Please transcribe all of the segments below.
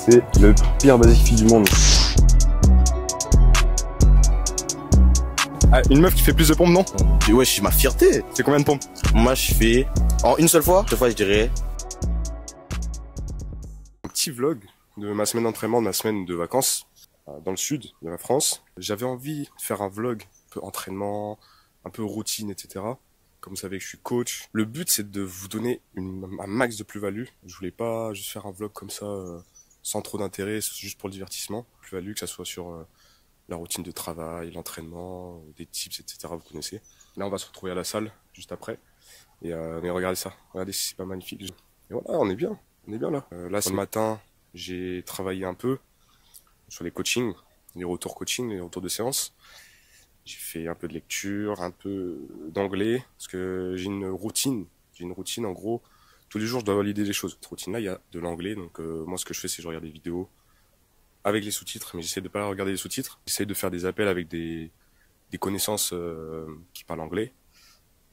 C'est le pire basique du monde. Ah, une meuf qui fait plus de pompes, non? Et ouais, c'est ma fierté. C'est combien de pompes? Moi, je fais en une seule fois, je dirais. Un petit vlog de ma semaine d'entraînement, de ma semaine de vacances dans le sud de la France. J'avais envie de faire un vlog un peu entraînement, un peu routine, etc. Comme vous savez que je suis coach. Le but, c'est de vous donner un max de plus-value. Je voulais pas juste faire un vlog comme ça, sans trop d'intérêt, juste pour le divertissement. Plus-value, que ça soit sur la routine de travail, l'entraînement, des tips, etc. Vous connaissez. Là, on va se retrouver à la salle, juste après. Et mais regardez ça. Regardez si c'est pas magnifique. Et voilà, on est bien. On est bien là. Là, ce matin, j'ai travaillé un peu sur les coachings, les retours coaching, les retours de séance. J'ai fait un peu de lecture, un peu d'anglais, parce que j'ai une routine. J'ai une routine, en gros, tous les jours, je dois valider des choses. Cette routine-là, il y a de l'anglais, donc moi, ce que je fais, c'est que je regarde des vidéos avec les sous-titres, mais j'essaie de pas regarder les sous-titres. J'essaie de faire des appels avec des connaissances qui parlent anglais,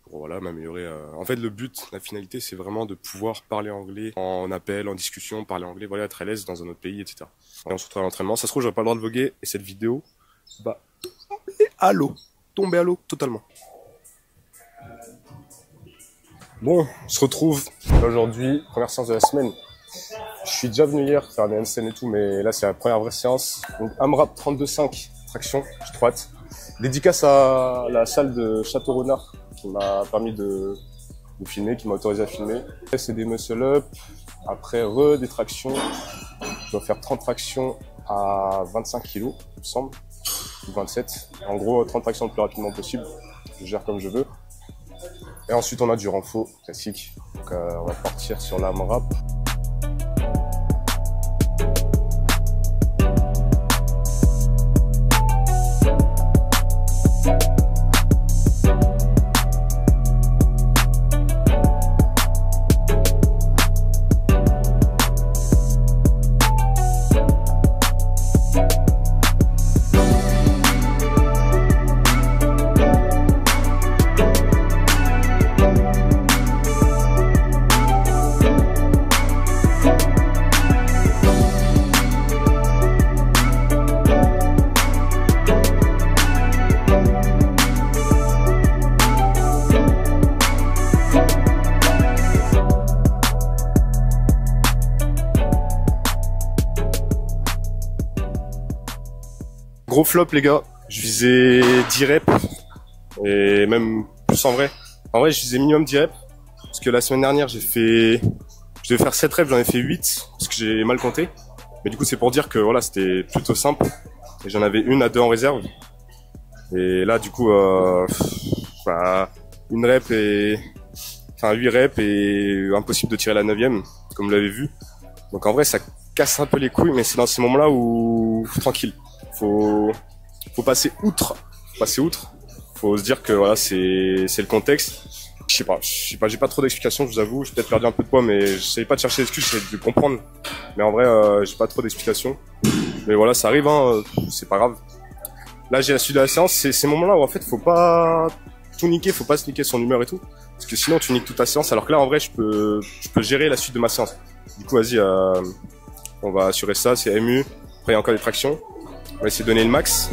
pour voilà, m'améliorer. En fait, le but, la finalité, c'est vraiment de pouvoir parler anglais en appel, en discussion, parler anglais, voilà, être à l'aise dans un autre pays, etc. Et on se retrouve à l'entraînement. Ça se trouve, j'aurai pas le droit de voguer, et cette vidéo va à l'eau, tomber à l'eau totalement. Bon, on se retrouve aujourd'hui, première séance de la semaine. Je suis déjà venu hier faire des handstands et tout, mais là c'est la première vraie séance. Donc AMRAP 32,5, traction, j'ai trop hâte. Dédicace à la salle de Château-Renard qui m'a permis de filmer, qui m'a autorisé à filmer. C'est des muscle-up, après des tractions. Je dois faire 30 tractions à 25 kg, il me semble, ou 27. En gros, 30 tractions le plus rapidement possible. Je gère comme je veux. Et ensuite, on a du renfo classique. Donc, on va partir sur l'AMRAP. Gros flop les gars, je visais 10 reps et même plus en vrai. En vrai je visais minimum 10 reps parce que la semaine dernière je devais faire 7 reps, j'en ai fait 8 parce que j'ai mal compté. Mais du coup c'est pour dire que voilà c'était plutôt simple et j'en avais une à 2 en réserve. Et là du coup une rep et 8 reps et impossible de tirer la 9e comme vous l'avez vu. Donc en vrai ça casse un peu les couilles mais c'est dans ces moments-là où tranquille. Faut passer outre. Faut se dire que voilà, c'est le contexte. Je sais pas, j'ai pas trop d'explications, je vous avoue. J'ai peut-être perdu un peu de poids, mais j'essayais pas de chercher d'excuses, j'essayais de comprendre. Mais en vrai, j'ai pas trop d'explications. Mais voilà, ça arrive, hein, c'est pas grave. Là, j'ai la suite de la séance, c'est ces moments-là où en fait, faut pas tout niquer, faut pas se niquer son humeur et tout. Parce que sinon, tu niques toute ta séance, alors que là, en vrai, je peux gérer la suite de ma séance. Du coup, vas-y, on va assurer ça, c'est MU. Après, il y a encore des tractions. On va essayer de donner le max.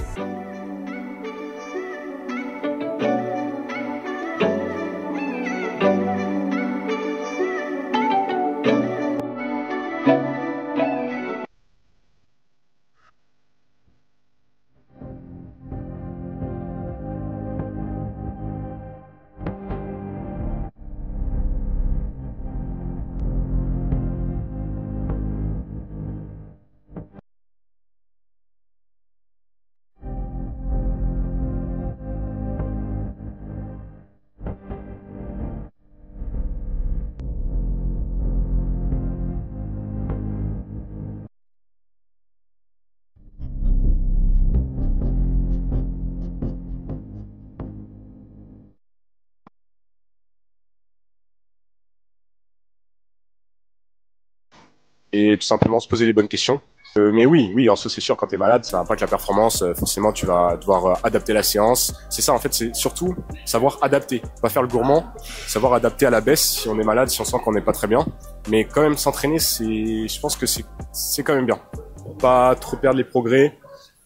Et tout simplement se poser les bonnes questions. Mais oui, en soi c'est sûr, quand t'es malade, ça impacte la performance, forcément tu vas devoir adapter la séance. C'est ça en fait, c'est surtout savoir adapter, pas faire le gourmand, savoir adapter à la baisse si on est malade, si on sent qu'on n'est pas très bien. Mais quand même s'entraîner, je pense que c'est quand même bien. Pour pas trop perdre les progrès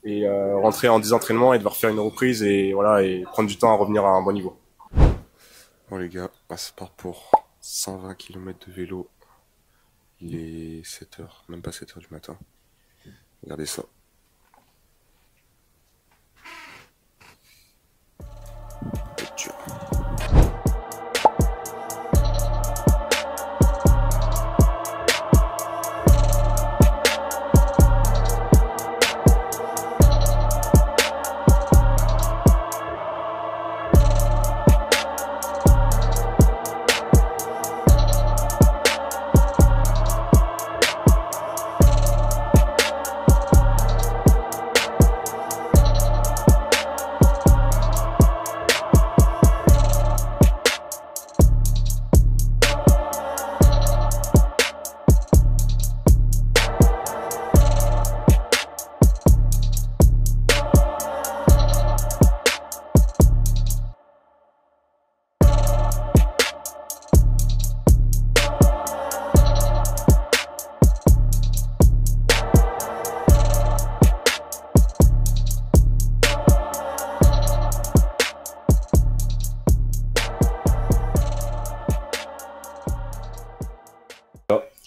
et rentrer en désentraînement et devoir faire une reprise et voilà, et prendre du temps à revenir à un bon niveau. Bon les gars, on se part pour 120 km de vélo. Il est 7h, même pas 7h du matin. Regardez ça. C'est dur.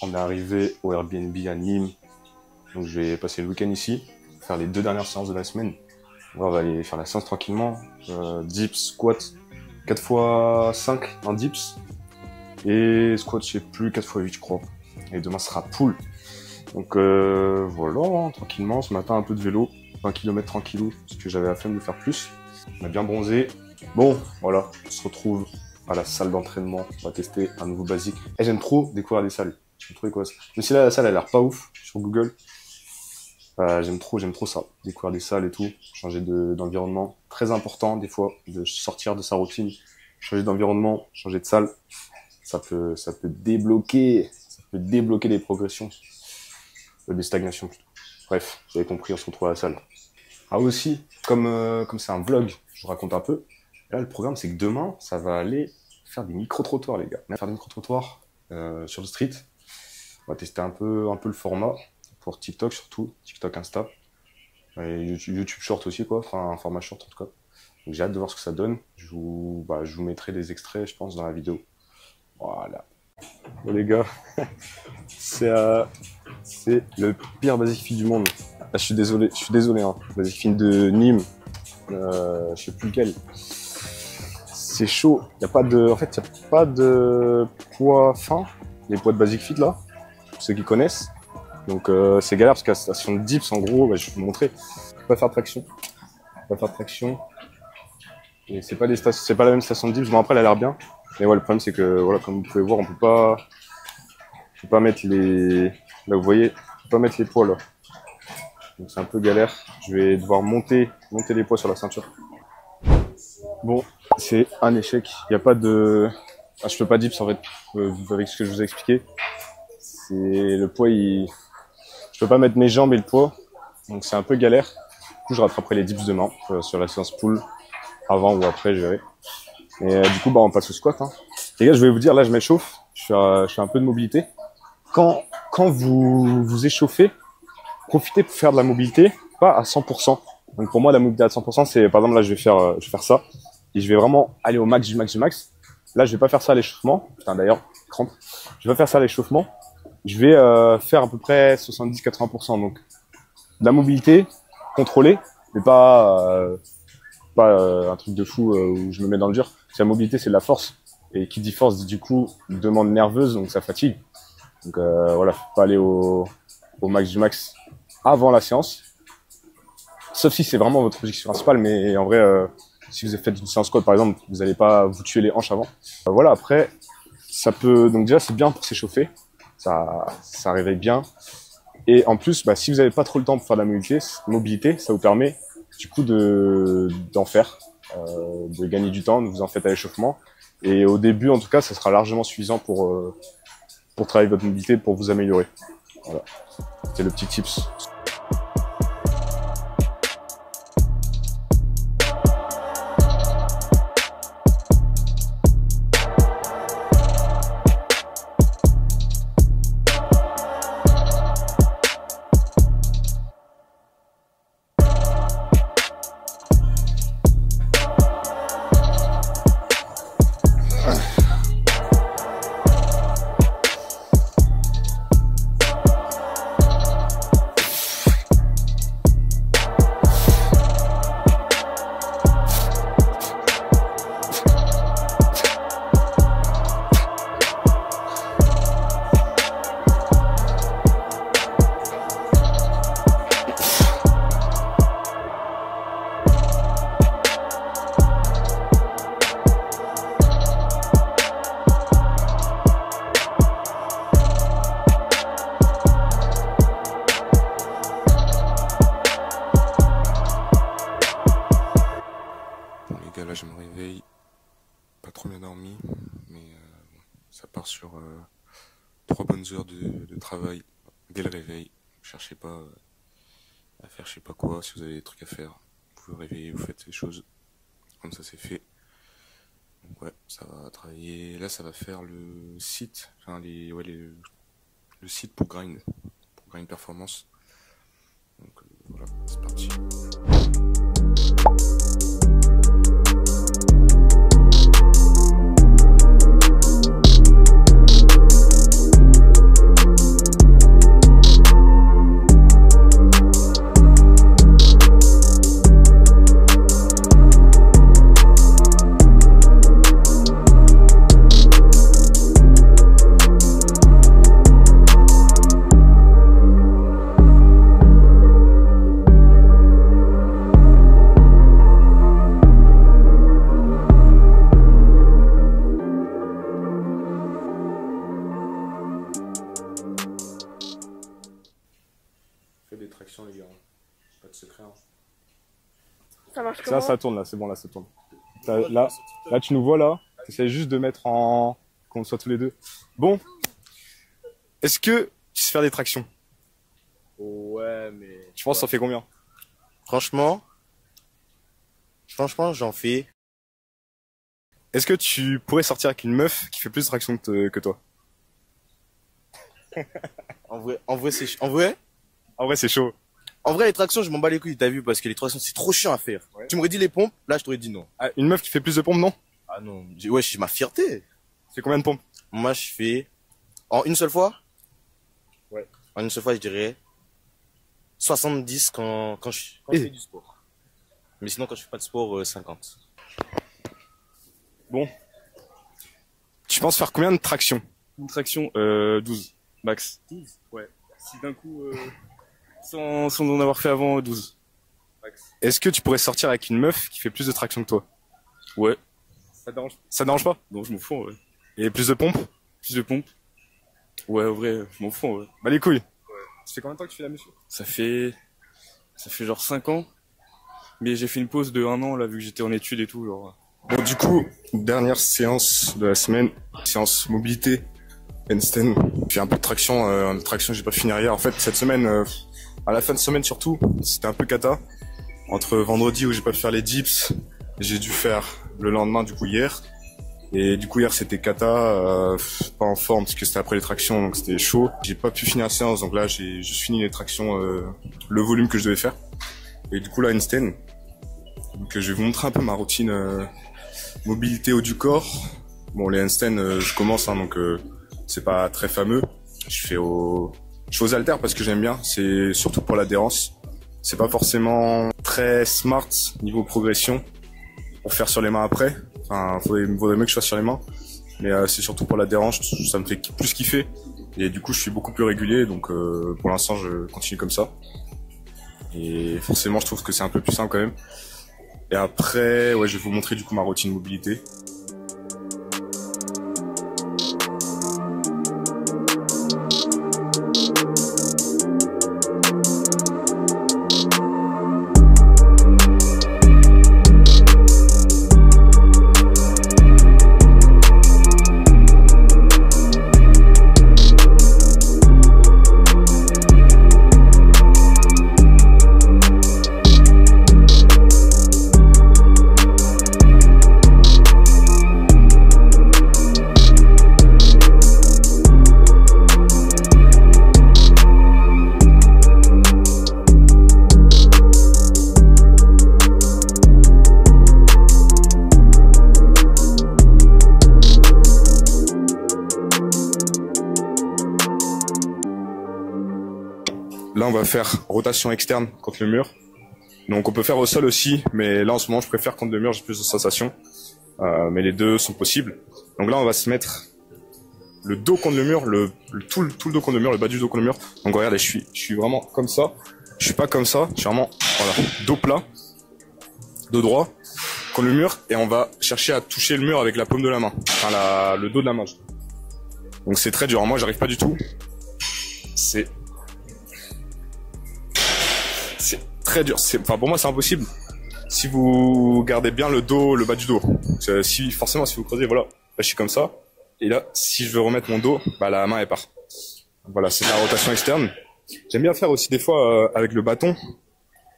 On est arrivé au Airbnb à Nîmes, donc je vais passer le week-end ici, faire les 2 dernières séances de la semaine. On va aller faire la séance tranquillement, dips, squat, 4x5 en dips, et squat je sais plus, 4x8 je crois. Et demain sera pull. Donc voilà, tranquillement, ce matin un peu de vélo, 20 km tranquillou, parce que j'avais la flemme de faire plus. On a bien bronzé. Bon, voilà, on se retrouve à la salle d'entraînement, on va tester un nouveau basique. Et j'aime trop découvrir des salles. J'aime trop découvrir ça. Même si là, la salle a l'air pas ouf sur Google, j'aime trop ça. Découvrir des salles et tout, changer d'environnement. Très important des fois de sortir de sa routine, changer d'environnement, changer de salle. Ça peut débloquer des progressions, des stagnations plutôt. Bref, vous avez compris, on se retrouve à la salle. Ah aussi, comme c'est un vlog, je vous raconte un peu. Là, le programme, c'est que demain, ça va aller faire des micro-trottoirs, les gars. On va faire des micro-trottoirs sur le street. On va tester un peu le format pour TikTok surtout, TikTok, Insta, et YouTube Short aussi quoi, enfin un format short en tout cas. Donc j'ai hâte de voir ce que ça donne. Je vous mettrai des extraits, je pense, dans la vidéo. Voilà. Bon les gars, c'est le pire basic fit du monde. Là, je suis désolé, hein. Basic fit de Nîmes, je sais plus lequel. C'est chaud. En fait, il n'y a pas de poids fin. Les poids de basic fit là, pour ceux qui connaissent. Donc c'est galère parce qu'à la station de dips, en gros, je vais vous montrer. On peut pas faire traction. Et c'est pas la même station de dips. Bon après, elle a l'air bien. Mais ouais, le problème c'est que voilà, comme vous pouvez voir, on peut pas mettre les. Là, vous voyez, on peut pas mettre les poids là. Donc c'est un peu galère. Je vais devoir monter les poids sur la ceinture. Bon, c'est un échec. Il n'y a pas de. Ah, je peux pas dips en fait, avec ce que je vous ai expliqué. C'est le poids, je peux pas mettre mes jambes et le poids, donc c'est un peu galère. Du coup, je rattraperai les dips demain sur la séance pull, avant ou après, je verrai. Et du coup, on passe au squat. Hein. Les gars, je vais vous dire, là, je m'échauffe, je fais un peu de mobilité. Quand vous vous échauffez, profitez pour faire de la mobilité, pas à 100%. Donc pour moi, la mobilité à 100%, c'est par exemple là, je vais faire ça et je vais vraiment aller au max du max. Là, je vais pas faire ça à l'échauffement. Putain, d'ailleurs, crampe. Je vais pas faire ça à l'échauffement. Je vais faire à peu près 70-80%. Donc, de la mobilité contrôlée, mais pas un truc de fou où je me mets dans le dur. Parce que la mobilité, c'est de la force. Et qui dit force, dit du coup, demande nerveuse, donc ça fatigue. Donc voilà, faut pas aller au max du max avant la séance. Sauf si c'est vraiment votre objectif principal, mais en vrai, si vous faites une séance squat par exemple, vous n'allez pas vous tuer les hanches avant. Voilà, après, ça peut, donc déjà c'est bien pour s'échauffer, ça réveille bien. Et en plus, si vous n'avez pas trop le temps pour faire de la mobilité, ça vous permet du coup d'en faire, de gagner du temps, vous en faites à l'échauffement. Et au début, en tout cas, ça sera largement suffisant pour travailler votre mobilité, pour vous améliorer. Voilà. C'est le petit tips. Là, je me réveille, pas trop bien dormi, mais bon, ça part sur 3 bonnes heures de travail dès le réveil. Cherchez pas à faire je sais pas quoi. Si vous avez des trucs à faire, vous vous réveillez, vous faites ces choses, comme ça c'est fait. Donc ouais, ça va travailler. Là, ça va faire le site, enfin le site pour Grind Performance. Donc voilà, c'est parti. Des tractions les gars, pas de secret. Ça marche comment? Ça tourne là, c'est bon là, ça tourne. Là, tu nous vois là. T'essayes juste de mettre qu'on soit tous les deux. Bon. Est-ce que tu sais faire des tractions? Ouais, mais... Tu penses t'en fais combien? Franchement, j'en fais. Est-ce que tu pourrais sortir avec une meuf qui fait plus de tractions que toi? En vrai, c'est chaud. En vrai, En vrai, les tractions, je m'en bats les couilles, t'as vu, parce que les tractions, c'est trop chiant à faire. Ouais. Tu m'aurais dit les pompes, là, je t'aurais dit non. ah, une meuf qui fait plus de pompes, non? Ah non, ouais, c'est ma fierté. C'est combien de pompes? Moi, je fais... En une seule fois? Ouais. En une seule fois, je dirais 70 quand je fais du sport. Mais sinon, quand je fais pas de sport, 50. Bon. Tu penses faire combien de tractions? Une traction, 12, max. 12? Ouais. Si d'un coup, sans en avoir fait avant, 12. Max. Est-ce que tu pourrais sortir avec une meuf qui fait plus de tractions que toi? Ouais. Ça te dérange pas? Non, je m'en fous, ouais. Et plus de pompes? Plus de pompe. Ouais, en vrai, je m'en fous, ouais. Bah les couilles. Ça fait combien de temps que tu fais la muscu? Ça fait genre 5 ans. Mais j'ai fait une pause de 1 an, là, vu que j'étais en études et tout, genre. Bon, du coup, dernière séance de la semaine, séance mobilité, handstand. Puis un peu de traction, j'ai pas fini hier. En fait, cette semaine, à la fin de semaine surtout, c'était un peu cata. Entre vendredi où j'ai pas pu faire les dips, j'ai dû faire le lendemain, du coup hier. Et du coup hier c'était cata, pas en forme parce que c'était après les tractions, donc c'était chaud. J'ai pas pu finir la séance, donc là j'ai juste fini les tractions, le volume que je devais faire. Et du coup là handstand. Donc je vais vous montrer un peu ma routine mobilité haut du corps. Bon les handstand je commence hein, donc c'est pas très fameux. Je fais aux haltères parce que j'aime bien, c'est surtout pour l'adhérence. C'est pas forcément très smart niveau progression pour faire sur les mains après. Enfin, vaudrait mieux que je fasse sur les mains. Mais c'est surtout pour l'adhérence, ça me fait plus kiffer. Et du coup, je suis beaucoup plus régulier, donc pour l'instant, je continue comme ça. Et forcément, je trouve que c'est un peu plus simple quand même. Et après, ouais, je vais vous montrer du coup ma routine mobilité. Là, on va faire rotation externe contre le mur. Donc, on peut faire au sol aussi, mais là, en ce moment, je préfère contre le mur, j'ai plus de sensations. Mais les deux sont possibles. Donc là, on va se mettre le dos contre le mur, tout le dos contre le mur, le bas du dos contre le mur. Donc regardez, je suis vraiment comme ça. Je suis pas comme ça, je suis vraiment, voilà, dos plat, dos droit, contre le mur, et on va chercher à toucher le mur avec la paume de la main. Enfin, le dos de la main. Donc c'est très dur. Moi, j'arrive pas du tout. C'est très dur. Enfin, pour moi, c'est impossible. Si vous gardez bien le dos, le bas du dos. Forcément, si vous creusez, voilà. Là, je suis comme ça. Et là, si je veux remettre mon dos, bah, la main, elle part. Voilà, c'est la rotation externe. J'aime bien faire aussi des fois avec le bâton.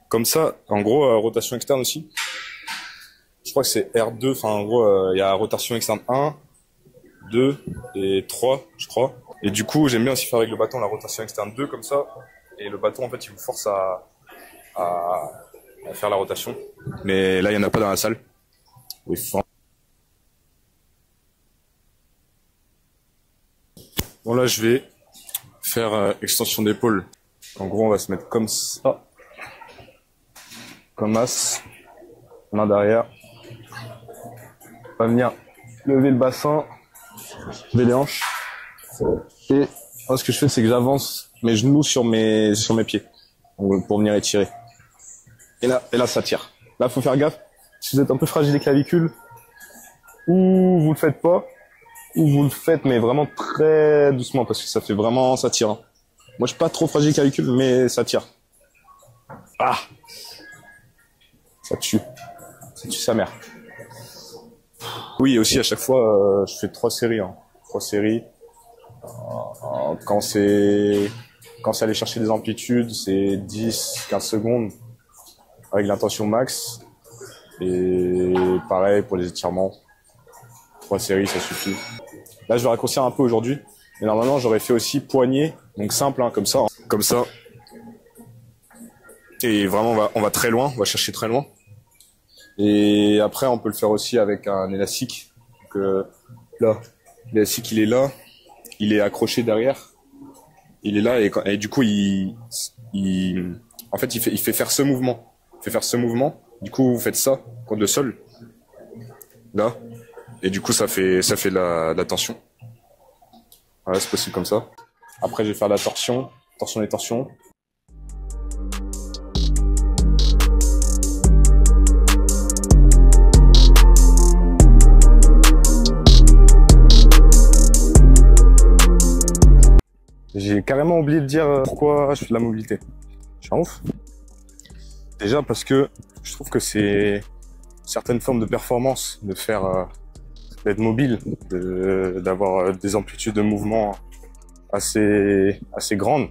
Comme ça, en gros, rotation externe aussi. Je crois que c'est R2. Enfin, en gros, il y a rotation externe 1, 2 et 3, je crois. Et du coup, j'aime bien aussi faire avec le bâton la rotation externe 2 comme ça. Et le bâton, en fait, il vous force à faire la rotation. Mais là, il n'y en a pas dans la salle. Oui, bon, là, je vais faire extension d'épaule. En gros, on va se mettre comme ça. Comme as. Main derrière. On va venir lever le bassin. Lever les hanches. Et moi, ce que je fais, c'est que j'avance mes genoux sur mes pieds. Pour venir étirer. Et là, ça tire. Là, faut faire gaffe. Si vous êtes un peu fragile des clavicules, ou vous le faites pas, ou vous le faites, mais vraiment très doucement, parce que ça fait vraiment, ça tire. Hein. Moi, je suis pas trop fragile des clavicules, mais ça tire. Ah! Ça tue. Ça tue sa mère. Oui, et aussi, à chaque fois, je fais 3 séries. Hein. 3 séries. Quand c'est aller chercher des amplitudes, c'est 10, 15 secondes. Avec l'intention max. Et pareil pour les étirements. 3 séries, ça suffit. Là, je vais raccourcir un peu aujourd'hui. Mais normalement, j'aurais fait aussi poignet. Donc simple, hein, comme ça. Hein. Comme ça. Et vraiment, on va très loin. On va chercher très loin. Et après, on peut le faire aussi avec un élastique. Donc là, l'élastique, il est là. Il est accroché derrière. Il est là. Et du coup, en fait, il fait faire ce mouvement. Il fait faire ce mouvement. Du coup, vous faites ça contre le sol. Là. Et du coup, ça fait la tension. Voilà, c'est possible comme ça. Après, je vais faire la torsion. Torsion et torsion. J'ai carrément oublié de dire pourquoi je fais de la mobilité. Je suis un ouf. Déjà parce que je trouve que c'est certaines formes de performance de faire d'être mobile, d'avoir des amplitudes de mouvement assez grandes.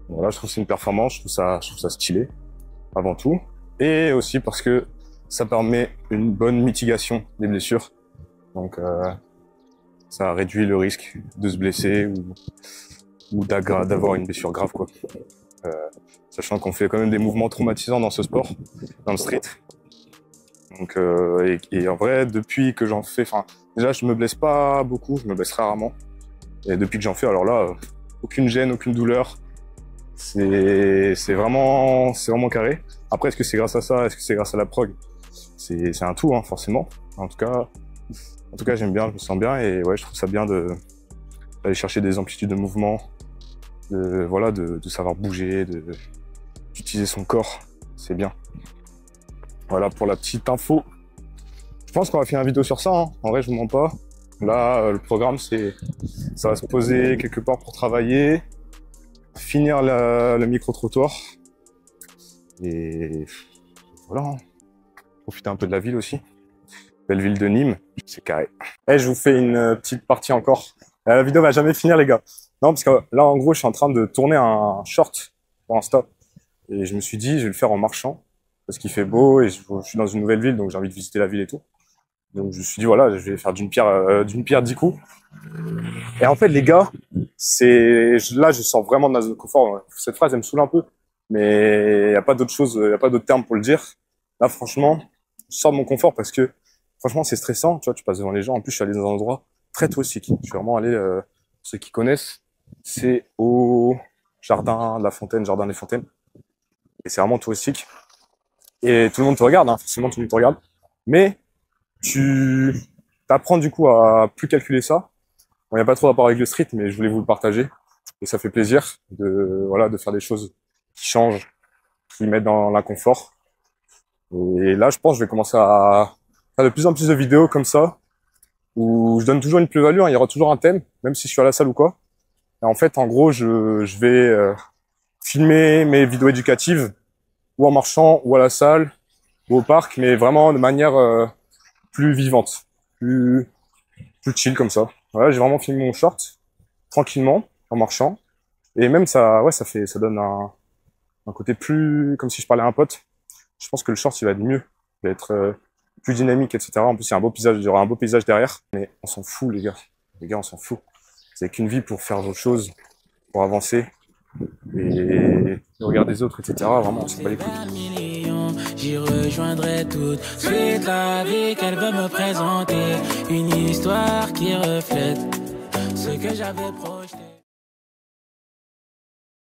Voilà, je trouve que c'est une performance, je trouve ça stylé avant tout, et aussi parce que ça permet une bonne mitigation des blessures. Donc ça réduit le risque de se blesser ou d'avoir une blessure grave, quoi. Sachant qu'on fait quand même des mouvements traumatisants dans ce sport, dans le street. Donc, et en vrai, depuis que j'en fais, enfin, déjà, je me blesse pas beaucoup, je me blesse rarement. Et depuis que j'en fais, alors là, aucune gêne, aucune douleur. C'est vraiment carré. Après, est-ce que c'est grâce à ça? Est-ce que c'est grâce à la prog? C'est un tout, hein, forcément. En tout cas, j'aime bien, je me sens bien, et ouais, je trouve ça bien d'aller chercher des amplitudes de mouvement, de savoir bouger, d'utiliser son corps. C'est bien. Voilà pour la petite info. Je pense qu'on va finir la vidéo sur ça, hein. En vrai, je vous mens pas. Là, le programme, ça va se poser quelque part pour travailler, finir le micro-trottoir. Et voilà. Hein. Profiter un peu de la ville aussi. Belle ville de Nîmes. C'est carré. Et je vous fais une petite partie encore. La vidéo va jamais finir, les gars. Non, parce que là, en gros, je suis en train de tourner un short pour Insta. Et je me suis dit, je vais le faire en marchant. Parce qu'il fait beau et je suis dans une nouvelle ville, donc j'ai envie de visiter la ville et tout. Donc je me suis dit, voilà, je vais faire d'une pierre 10 coups. Et en fait, les gars, là, je sors vraiment de ma zone de confort. Cette phrase, elle me saoule un peu. Mais il n'y a pas d'autre chose, il n'y a pas d'autre terme pour le dire. Là, franchement, je sors de mon confort parce que, franchement, c'est stressant. Tu vois, tu passes devant les gens. En plus, je suis allé dans un endroit très touristique. Je suis vraiment allé, ceux qui connaissent, je jardin de la Fontaine, jardin des Fontaines. Et c'est vraiment touristique. Et tout le monde te regarde, hein, forcément tout le monde te regarde. Mais tu apprends du coup à plus calculer ça. Bon, il n'y a pas trop rapport avec le street, mais je voulais vous le partager. Et ça fait plaisir de faire des choses qui changent, qui mettent dans l'inconfort. Et là, je pense que je vais commencer à faire de plus en plus de vidéos comme ça, où je donne toujours une plus-value, hein, il y aura toujours un thème, même si je suis à la salle ou quoi. Et en fait, en gros, je vais filmer mes vidéos éducatives, ou en marchant, ou à la salle, ou au parc, mais vraiment de manière plus vivante, plus chill comme ça. Voilà, j'ai vraiment filmé mon short, tranquillement, en marchant. Et même ça donne un côté plus, comme si je parlais à un pote. Je pense que le short, il va être mieux. Il va être plus dynamique, etc. En plus, il y a un beau paysage, il y aura un beau paysage derrière. Mais on s'en fout, les gars. Les gars, on s'en fout. C'est qu'une vie pour faire vos choses, pour avancer. Et regarder les autres, etc. Vraiment, on s'en bat les couilles. J'y rejoindrai tout de suite la vie qu'elle veut me présenter. Une histoire qui reflète ce que j'avais projeté.